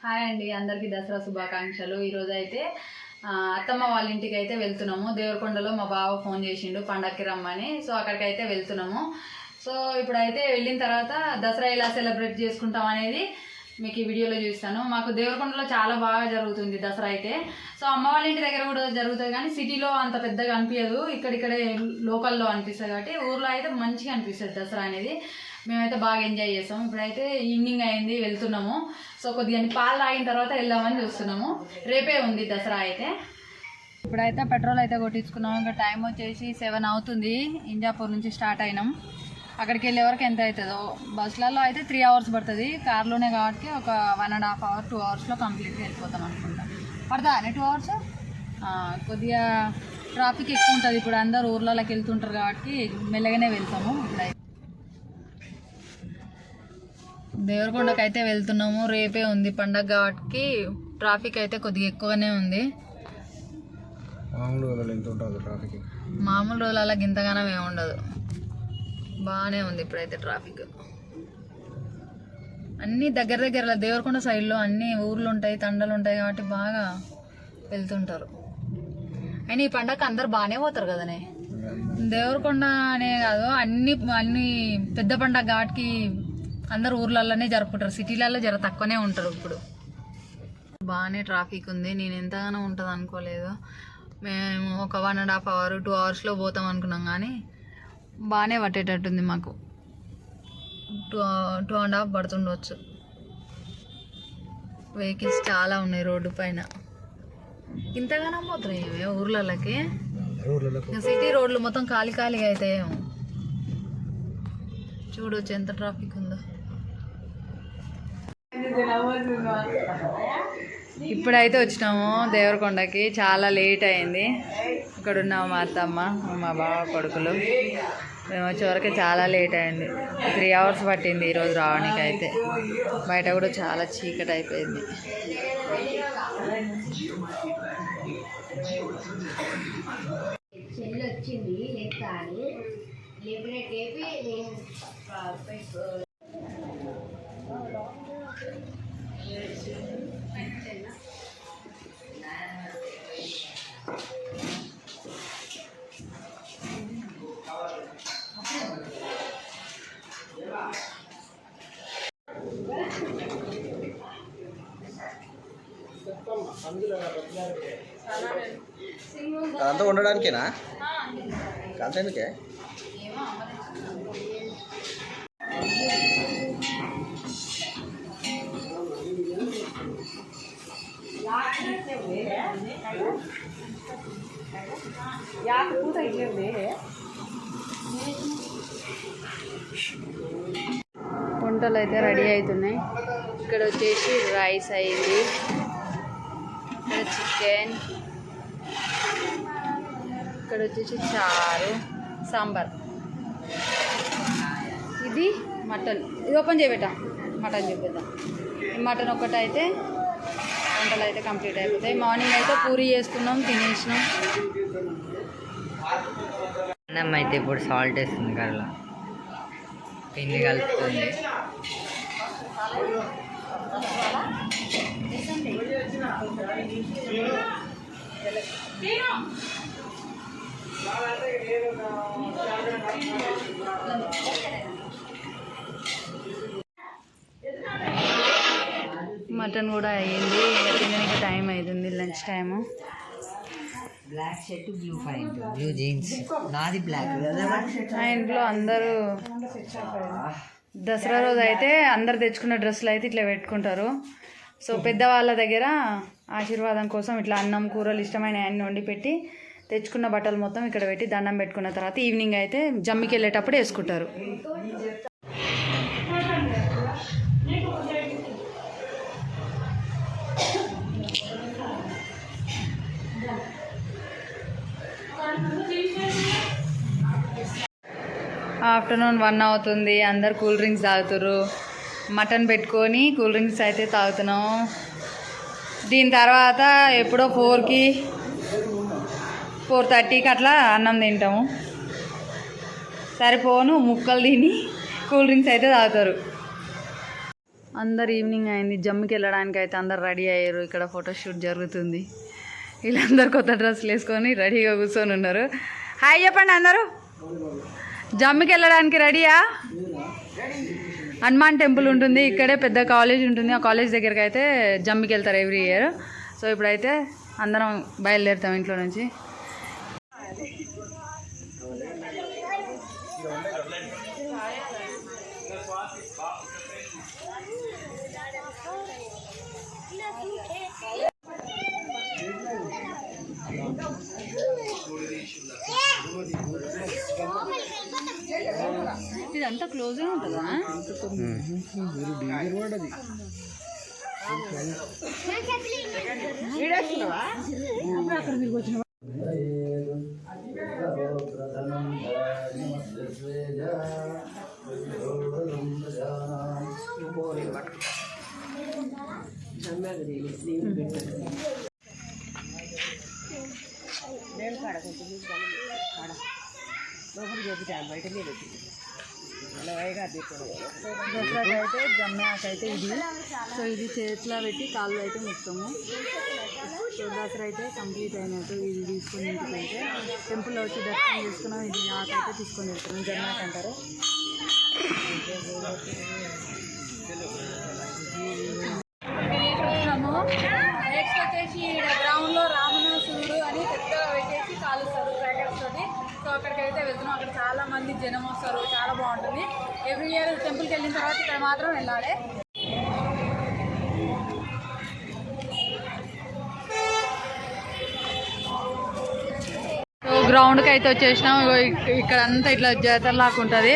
Hi అండి, అందరికీ దసరా శుభాకాంక్షలు. ఈరోజు అయితే అత్తమ్మ వాళ్ళ ఇంటికి అయితే వెళ్తున్నాము. దేవరకొండలో మా బావ ఫోన్ చేసిండు పండక్కి రమ్మని. సో అక్కడికైతే వెళ్తున్నాము. సో ఇప్పుడైతే వెళ్ళిన తర్వాత దసరా ఎలా సెలబ్రేట్ చేసుకుంటాం అనేది మీకు ఈ వీడియోలో చూస్తాను. మాకు దేవరకొండలో చాలా బాగా జరుగుతుంది దసరా అయితే. సో అమ్మ వాళ్ళ ఇంటి దగ్గర కూడా జరుగుతుంది, కానీ సిటీలో అంత పెద్దగా అనిపించదు, ఇక్కడిక్కడే లోకల్లో అనిపిస్తుంది. కాబట్టి ఊర్లో అయితే మంచిగా అనిపిస్తుంది దసరా అనేది. మేమైతే బాగా ఎంజాయ్ చేస్తాం. ఇప్పుడైతే ఈవినింగ్ అయింది, వెళ్తున్నాము. సో కొద్దిగా పాలు తాగిన తర్వాత వెళ్దామని చూస్తున్నాము. రేపే ఉంది దసరా అయితే. ఇప్పుడైతే పెట్రోల్ అయితే కొట్టించుకున్నాము. ఇంకా టైం వచ్చేసి 7 అవుతుంది. ఇంజాపూర్ నుంచి స్టార్ట్ అయినాం. అక్కడికి వెళ్ళే వరకు ఎంత అవుతుందో, బస్సులలో అయితే 3 hours పడుతుంది, కార్లోనే కాబట్టి ఒక 1.5 hour 2 hours కంప్లీట్గా వెళ్ళిపోతాం అనుకుంటా. పడతా 2 hours. కొద్దిగా ట్రాఫిక్ ఎక్కువ ఉంటుంది. ఇప్పుడు అందరు ఊర్లలోకి వెళ్తుంటారు కాబట్టి మెల్లగానే వెళ్తాము. ఇప్పుడైతే దేవరకొండకి అయితే వెళ్తున్నాము. రేపే ఉంది పండగ కాబట్టి ట్రాఫిక్ అయితే కొద్దిగా ఎక్కువగానే ఉంది. మామూలు రోజులలో గింతగానం ఏమి ఉండదు, బాగానే ఉంది ఇప్పుడైతే ట్రాఫిక్. అన్నీ దగ్గర దేవరకొండ సైడ్లో అన్ని ఊర్లు ఉంటాయి, తండలు ఉంటాయి కాబట్టి బాగా వెళ్తుంటారు. అయినా ఈ పండగకి అందరు బాగానే పోతారు కదనే. దేవరకొండ అనే కాదు, అన్ని పెద్ద పండగ కాబట్టి అందరు ఊర్లలోనే జరుపుకుంటారు. సిటీలలో జర తక్కువనే ఉంటారు. ఇప్పుడు బాగానే ట్రాఫిక్ ఉంది. నేను ఎంతగానో ఉంటుంది అనుకోలేదు. మేము ఒక 1.5 hour 2 hours పోతాం అనుకున్నాం, కానీ బాగానే పట్టేటట్టుంది. మాకు 2.5 పడుతుండవచ్చు. వెహికల్స్ చాలా ఉన్నాయి రోడ్డు పైన. ఇంతగానో పోతున్నాయి ఊర్లలోకి. సిటీ రోడ్లు మొత్తం ఖాళీగా అవుతాయేమో. చూడవచ్చు ఎంత ట్రాఫిక్ ఉందో. ఇప్పుడైతే వచ్చినాము దేవరకొండకి. చాలా లేట్ అయింది. ఇక్కడ ఉన్నాము మా అత్తమ్మ, మా బావ కొడుకులు. మేము వచ్చే వరకు చాలా లేట్ అయింది. 3 hours పట్టింది ఈరోజు రావడానికి అయితే. బయట కూడా చాలా చీకటి అయిపోయింది. అదంతా ఉండడానికేనా? కంటెందుకే? వంటలు అయితే రెడీ అవుతున్నాయి. ఇక్కడ వచ్చేసి రైస్ అయింది, ఇక్కడ చికెన్, ఇక్కడ వచ్చేసి చారు, సాంబార్, ఇది మటన్. ఇది ఓపెన్ చేయబెట్టా, మటన్ చూపిద్దాం. మటన్ ఒక్కటి అయితే వంటలు అయితే కంప్లీట్ అయిపోతాయి. మార్నింగ్ అయితే పూరి చేసుకున్నాం, తినేసినాం. అన్నం అయితే ఇప్పుడు సాల్ట్ వేస్తుంది కల్లా, పిండి కలుపుతుంది. మటన్ కూడా అయ్యింది. తినడానికి టైం అవుతుంది, lunch time. Black shirt, blue pant, blue jeans, నాది బ్లాక్. మా ఇంట్లో అందరూ దసరా రోజు అయితే అందరు తెచ్చుకున్న డ్రెస్సులు అయితే ఇట్లా పెట్టుకుంటారు. సో పెద్దవాళ్ళ దగ్గర ఆశీర్వాదం కోసం ఇట్లా అన్నం కూరలు ఇష్టమైన అన్ని వండి పెట్టి తెచ్చుకున్న బట్టలు మొత్తం ఇక్కడ పెట్టి దండం పెట్టుకున్న తర్వాత ఈవినింగ్ అయితే జమ్మికి వెళ్ళేటప్పుడు వేసుకుంటారు. ఆఫ్టర్నూన్ 1 అవుతుంది. అందరు కూల్ డ్రింక్స్ తాగుతారు. మటన్ పెట్టుకొని కూల్ డ్రింక్స్ అయితే తాగుతున్నాం. దీని తర్వాత ఎప్పుడో 4కి 4:30కి అట్లా అన్నం తింటాము. సరిపోను ముక్కలు తిని కూల్ డ్రింక్స్ అయితే తాగుతారు. అందరు ఈవినింగ్ అయింది, జమ్మికి వెళ్ళడానికి అయితే అందరు రెడీ అయ్యారు. ఇక్కడ ఫోటోషూట్ జరుగుతుంది. వీళ్ళందరూ కొత్త డ్రెస్సులు వేసుకొని రెడీగా కూర్చొని ఉన్నారు. హాయ్ చెప్పండి అందరూ. జమ్మికి వెళ్ళడానికి రెడీయా? హనుమాన్ టెంపుల్ ఉంటుంది ఇక్కడే, పెద్ద కాలేజ్ ఉంటుంది. ఆ కాలేజ్ దగ్గరికి అయితే జమ్మికి వెళ్తారు ఎవ్రీ ఇయర్. సో ఇప్పుడైతే అందరం బయలుదేరుతాం ఇంట్లో నుంచి. ఇదంతా క్లోజ్గా ఉంటుందా? దసరాకి అయితే జమ్మాక అయితే ఇది, సో ఇది చేతిలో పెట్టి కాళ్ళు అయితే ముక్తాము. సో దసరా అయితే కంప్లీట్ అయినట్టు. ఇది తీసుకొని ఇంటికి అయితే టెంపుల్లో వచ్చి దర్శనం చేసుకున్నాం. ఇది ఆకైతే తీసుకొని వెళ్తున్నాం, జమ్మాక అంటారు. నెక్స్ట్ వచ్చేసి గ్రౌండ్లో రామనాసురుడు అని పెద్దగా పెట్టేసి కాలుస్తారు క్రాకర్స్ తోటి. సో అక్కడికైతే వెళ్తున్నాం. అక్కడ చాలా మంది జనం వస్తారు, చాలా బాగుంటుంది. ఎవ్రీ ఇయర్ టెంపుల్కి వెళ్ళిన తర్వాత ఇక్కడ మాత్రం వెళ్ళాలి. సో గ్రౌండ్కి అయితే వచ్చేసినాం. ఇక్కడ అంతా ఇట్లా జాతర లాగా ఉంటుంది.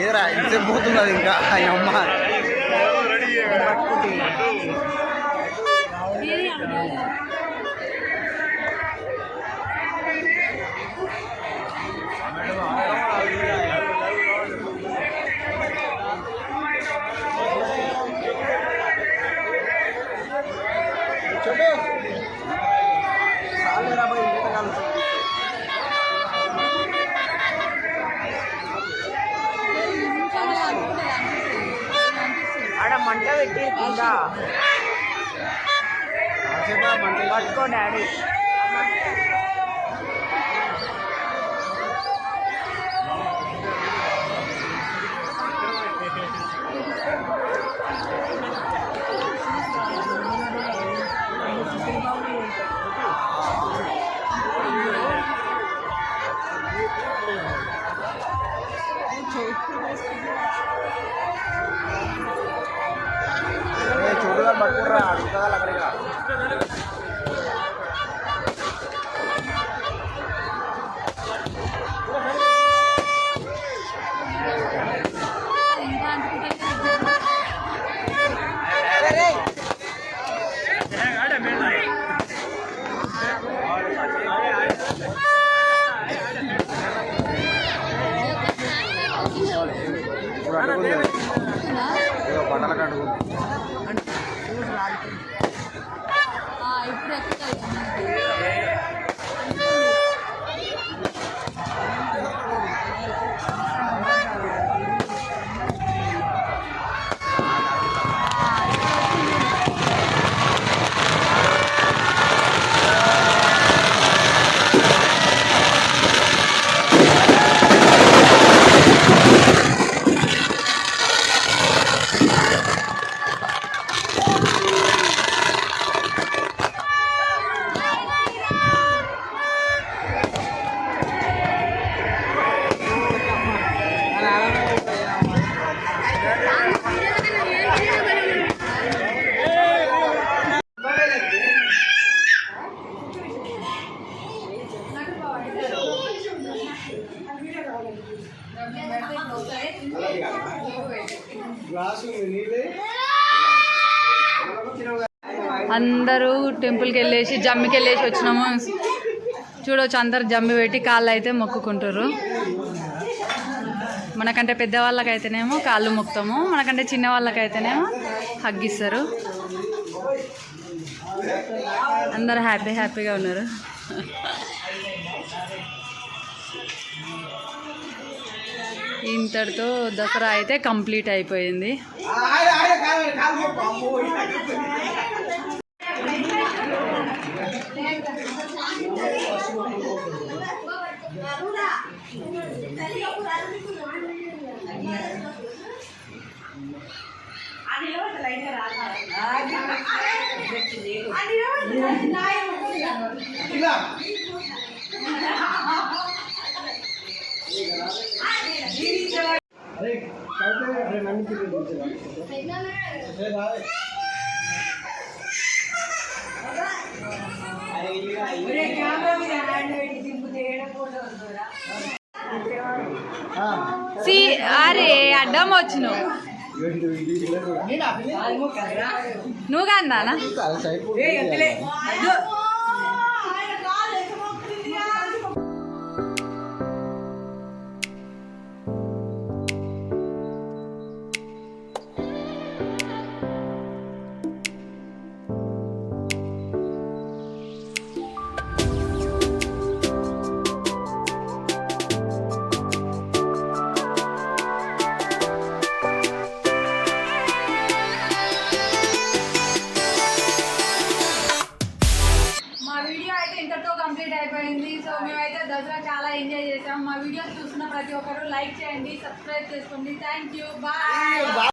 ఏరా ఇంతసేపు పోతున్నది ఇంకా అమ్మ. చాలా అనుకుంటుంది. పట్టుకో డాడీ. చూడగా పట్టుకురా అడుగుతా అక్కడికి ఇప్పుడు అడుగుతుంది పంటలకు అడుగుతుంది ఇప్పుడు ఎక్కుతాయి. అందరూ టెంపుల్కి వెళ్ళేసి జమ్మికి వెళ్ళేసి వచ్చినాము. చూడవచ్చు అందరు జమ్మి పెట్టి కాళ్ళు అయితే మొక్కుకుంటారు. మనకంటే పెద్దవాళ్ళకైతేనేమో కాళ్ళు మొక్కుతాము, మనకంటే చిన్న వాళ్ళకైతేనేమో హగ్గిస్తారు. అందరు హ్యాపీగా ఉన్నారు. ఇంతటితో దసరా అయితే కంప్లీట్ అయిపోయింది. అరే అడ్డం వచ్చు నువ్వు కాదా కంప్లీట్ అయిపోయింది. సో మేమైతే దసరా చాలా ఎంజాయ్ చేసాం. మా వీడియోస్ చూస్తున్న ప్రతి ఒక్కరు లైక్ చేయండి, సబ్స్క్రైబ్ చేసుకోండి. Thank you, bye.